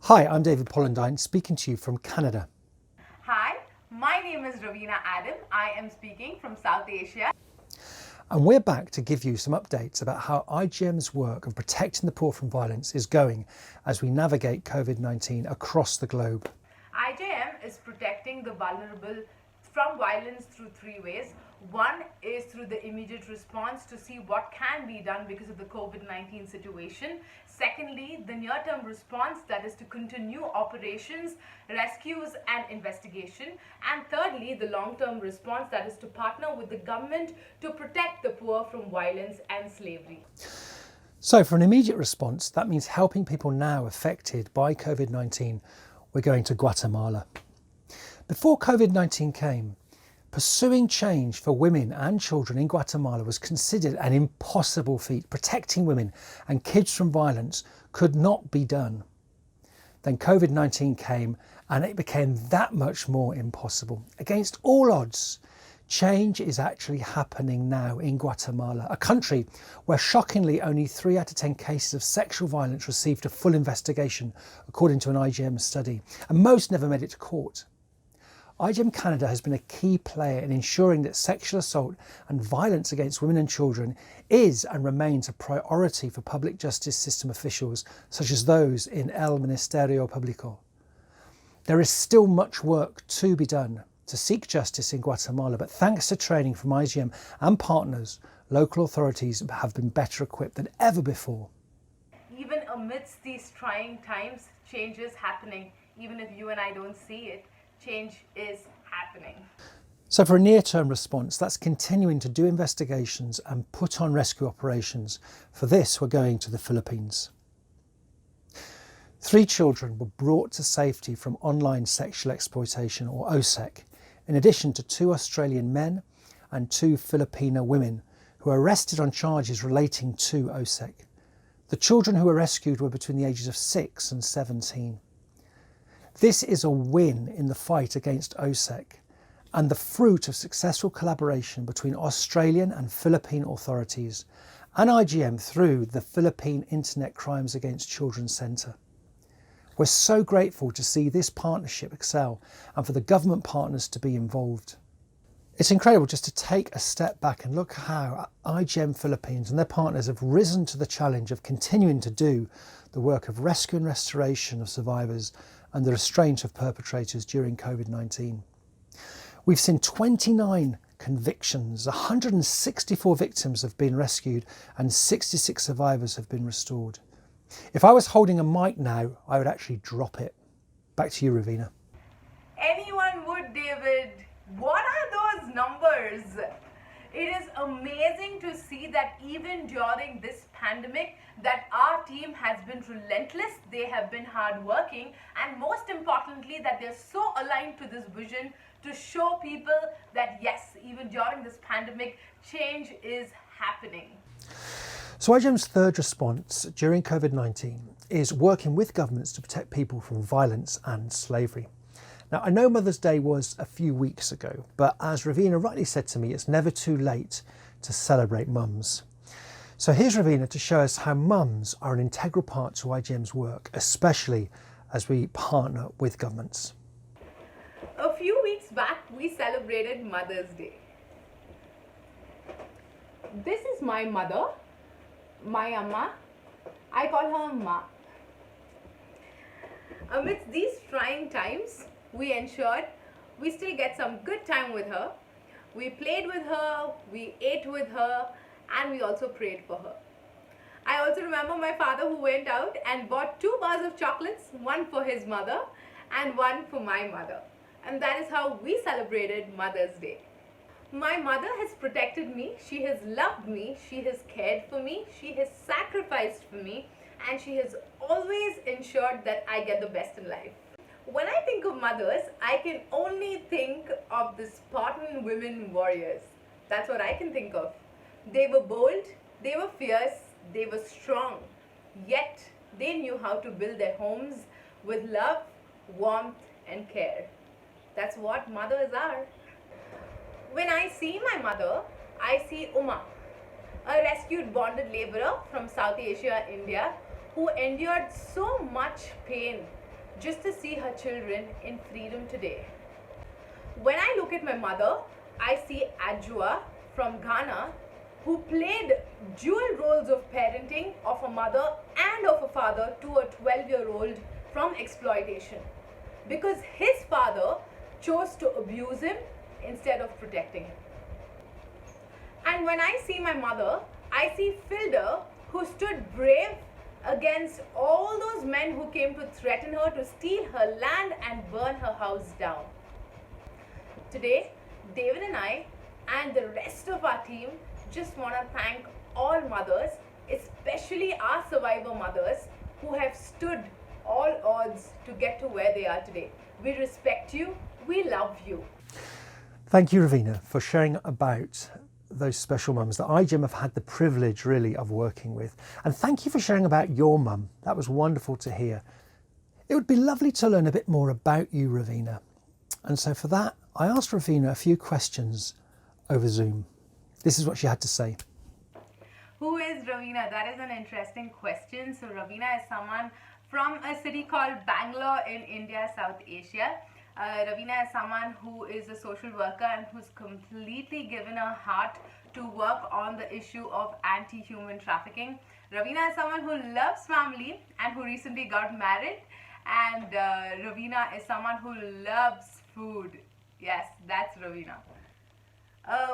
Hi, I'm David Pollandine, speaking to you from Canada. Hi, my name is Raveena Adam. I am speaking from South Asia. And we're back to give you some updates about how IJM's work of protecting the poor from violence is going as we navigate COVID-19 across the globe. IJM is protecting the vulnerable from violence through three ways. One is through the immediate response to see what can be done because of the COVID-19 situation. Secondly, the near-term response, that is to continue operations, rescues and investigation. And thirdly, the long-term response, that is to partner with the government to protect the poor from violence and slavery. So for an immediate response, that means helping people now affected by COVID-19. We're going to Guatemala. Before COVID-19 came, pursuing change for women and children in Guatemala was considered an impossible feat. Protecting women and kids from violence could not be done. Then COVID-19 came and it became that much more impossible. Against all odds, change is actually happening now in Guatemala, a country where shockingly only 3 out of 10 cases of sexual violence received a full investigation, according to an IJM study, and most never made it to court. IJM Canada has been a key player in ensuring that sexual assault and violence against women and children is and remains a priority for public justice system officials, such as those in El Ministerio Público. There is still much work to be done to seek justice in Guatemala, but thanks to training from IJM and partners, local authorities have been better equipped than ever before. Even amidst these trying times, change is happening. Even if you and I don't see it, change is happening. So for a near-term response, that's continuing to do investigations and put on rescue operations. For this, we're going to the Philippines. 3 children were brought to safety from online sexual exploitation, or OSEC, in addition to 2 Australian men and 2 Filipino women who were arrested on charges relating to OSEC. The children who were rescued were between the ages of 6 and 17. This is a win in the fight against OSEC and the fruit of successful collaboration between Australian and Philippine authorities and IJM through the Philippine Internet Crimes Against Children Centre. We're so grateful to see this partnership excel and for the government partners to be involved. It's incredible just to take a step back and look how IJM Philippines and their partners have risen to the challenge of continuing to do the work of rescue and restoration of survivors and the restraint of perpetrators during COVID-19. We've seen 29 convictions, 164 victims have been rescued and 66 survivors have been restored. If I was holding a mic now, I would actually drop it. Back to you, Raveena. Anyone would, David. What are those numbers? It is amazing to see that even during this pandemic, that our team has been relentless, they have been hardworking, and most importantly, that they're so aligned to this vision to show people that yes, even during this pandemic, change is happening. So IJM's third response during COVID-19 is working with governments to protect people from violence and slavery. Now, I know Mother's Day was a few weeks ago, but as Raveena rightly said to me, it's never too late to celebrate mums. So here's Raveena to show us how mums are an integral part to IJM's work, especially as we partner with governments. A few weeks back, we celebrated Mother's Day. This is my mother, my Amma. I call her Ma. Amidst these trying times, we ensured we still get some good time with her. We played with her, we ate with her, and we also prayed for her. I also remember my father who went out and bought 2 bars of chocolates, one for his mother and one for my mother. And that is how we celebrated Mother's Day. My mother has protected me, she has loved me, she has cared for me, she has sacrificed for me, and she has always ensured that I get the best in life. When I think of mothers, I can only think of the Spartan women warriors. That's what I can think of. They were bold, they were fierce, they were strong, yet they knew how to build their homes with love, warmth and care. That's what mothers are. When I see my mother, I see Uma, a rescued bonded laborer from South Asia, India, who endured so much pain just to see her children in freedom today. When I look at my mother, I see Adjoa from Ghana, who played dual roles of parenting of a mother and of a father to a 12-year-old from exploitation, because his father chose to abuse him instead of protecting him. And when I see my mother, I see Filder, who stood brave against all those men who came to threaten her to steal her land and burn her house down. Today, David and I and the rest of our team just want to thank all mothers, especially our survivor mothers, who have stood all odds to get to where they are today. We respect you. We love you. Thank you, Raveena, for sharing about those special mums that IJM have had the privilege really of working with. And thank you for sharing about your mum. That was wonderful to hear. It would be lovely to learn a bit more about you, Raveena. And so for that, I asked Raveena a few questions over Zoom. This is what she had to say. Who is Raveena? That is an interesting question. So Raveena is someone from a city called Bangalore in India, South Asia. Raveena is someone who is a social worker and who's completely given her heart to work on the issue of anti-human trafficking. Raveena is someone who loves family and who recently got married. And Raveena is someone who loves food. Yes, that's Raveena.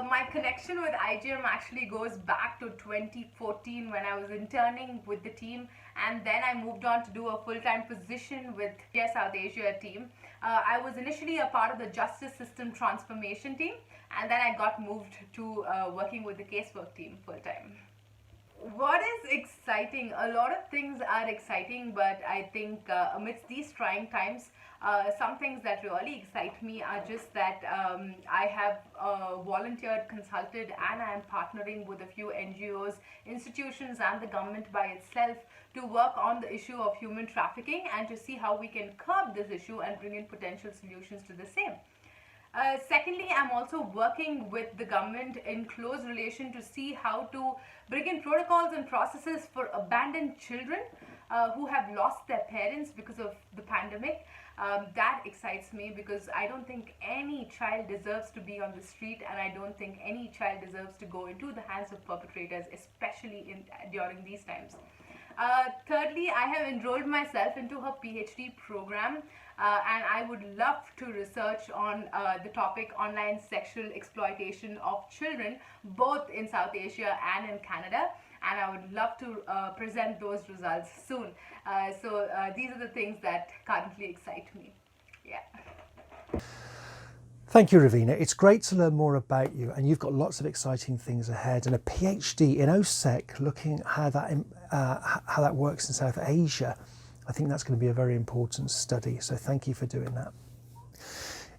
My connection with IJM actually goes back to 2014 when I was interning with the team, and then I moved on to do a full-time position with the South Asia team. I was initially a part of the justice system transformation team, and then I got moved to working with the casework team full-time. What is exciting? A lot of things are exciting, but I think amidst these trying times, some things that really excite me are just that I have volunteered, consulted, and I am partnering with a few NGOs, institutions, and the government by itself to work on the issue of human trafficking and to see how we can curb this issue and bring in potential solutions to the same. Secondly, I'm also working with the government in close relation to see how to bring in protocols and processes for abandoned children who have lost their parents because of the pandemic. That excites me because I don't think any child deserves to be on the street, and I don't think any child deserves to go into the hands of perpetrators, especially during these times. Thirdly, I have enrolled myself into her PhD program, and I would love to research on the topic online sexual exploitation of children, both in South Asia and in Canada, and I would love to present those results soon. So these are the things that currently excite me. Yeah. Thank you, Raveena. It's great to learn more about you, and you've got lots of exciting things ahead. And a PhD in OSEC, looking at how that works in South Asia. I think that's going to be a very important study. So thank you for doing that.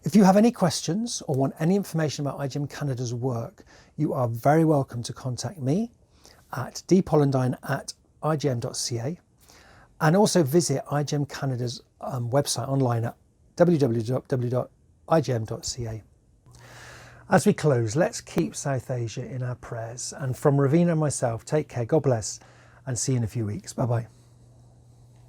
If you have any questions or want any information about IJM Canada's work, you are very welcome to contact me at dpollandine@igm.ca, and also visit IJM Canada's website online at www.igm.ca. As we close, let's keep South Asia in our prayers. And from Raveena and myself, take care, God bless, and see you in a few weeks. Bye-bye.